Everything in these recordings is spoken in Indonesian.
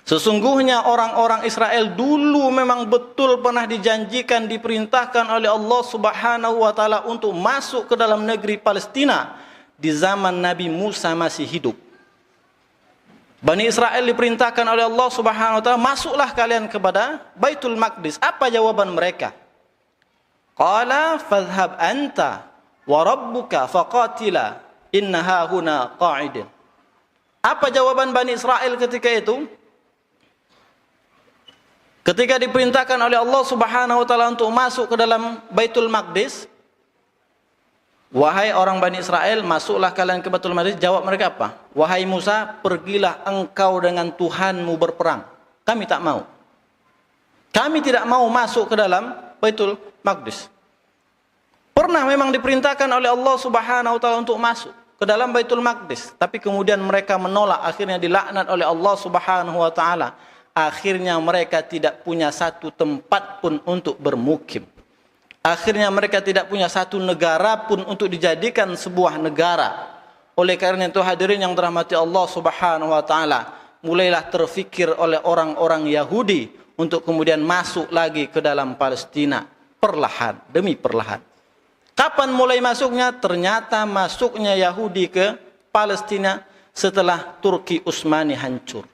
Sesungguhnya orang-orang Israel dulu memang betul pernah dijanjikan, diperintahkan oleh Allah Subhanahu wa taala untuk masuk ke dalam negeri Palestina di zaman Nabi Musa masih hidup. Bani Israel diperintahkan oleh Allah Subhanahu wa taala, masuklah kalian kepada Baitul Maqdis. Apa jawaban mereka? Qala fadhhab anta wa rabbuka faqatila inna hahuna qa'idin. Apa jawaban Bani Israel ketika itu? Ketika diperintahkan oleh Allah Subhanahu wa taala untuk masuk ke dalam Baitul Maqdis, wahai orang Bani Israel, masuklah kalian ke Baitul Maqdis. Jawab mereka apa? Wahai Musa, pergilah engkau dengan Tuhanmu berperang. Kami tak mau. Kami tidak mau masuk ke dalam Baitul Maqdis. Pernah memang diperintahkan oleh Allah Subhanahu wa taala untuk masuk ke dalam Baitul Maqdis, tapi kemudian mereka menolak, akhirnya dilaknat oleh Allah Subhanahu wa taala. Akhirnya mereka tidak punya satu tempat pun untuk bermukim. Akhirnya mereka tidak punya satu negara pun untuk dijadikan sebuah negara. Oleh karena itu hadirin yang dirahmati Allah Subhanahu wa taala, mulailah terfikir oleh orang-orang Yahudi untuk kemudian masuk lagi ke dalam Palestina, perlahan demi perlahan. Kapan mulai masuknya? Ternyata masuknya Yahudi ke Palestina setelah Turki Utsmani hancur.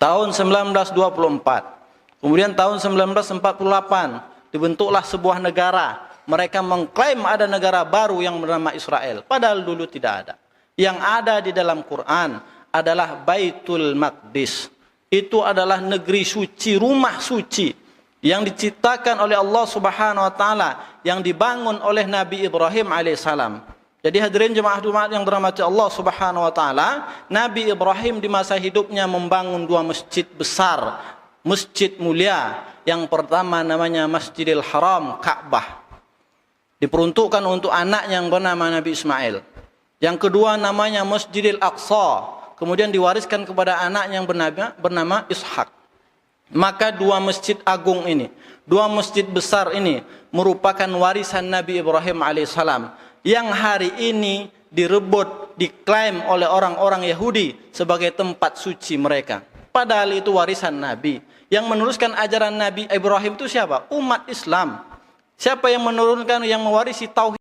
Tahun 1924, kemudian tahun 1948 dibentuklah sebuah negara. Mereka mengklaim ada negara baru yang bernama Israel, padahal dulu tidak ada. Yang ada di dalam Quran adalah Baitul Maqdis. Itu adalah negeri suci, rumah suci yang diciptakan oleh Allah Subhanahu wa taala, yang dibangun oleh Nabi Ibrahim alaihissalam. Jadi hadirin jemaah yang dirahmati Allah Subhanahu wa taala, Nabi Ibrahim di masa hidupnya membangun dua masjid besar, masjid mulia. Yang pertama namanya Masjidil Haram, Ka'bah. Diperuntukkan untuk anaknya yang bernama Nabi Ismail. Yang kedua namanya Masjidil Aqsa, kemudian diwariskan kepada anaknya yang bernama Ishak. Maka dua masjid agung ini, dua masjid besar ini merupakan warisan Nabi Ibrahim alaihissalam, yang hari ini direbut, diklaim oleh orang-orang Yahudi sebagai tempat suci mereka. Padahal itu warisan Nabi. Yang meneruskan ajaran Nabi Ibrahim itu siapa? Umat Islam. Siapa yang menurunkan, yang mewarisi tauhid?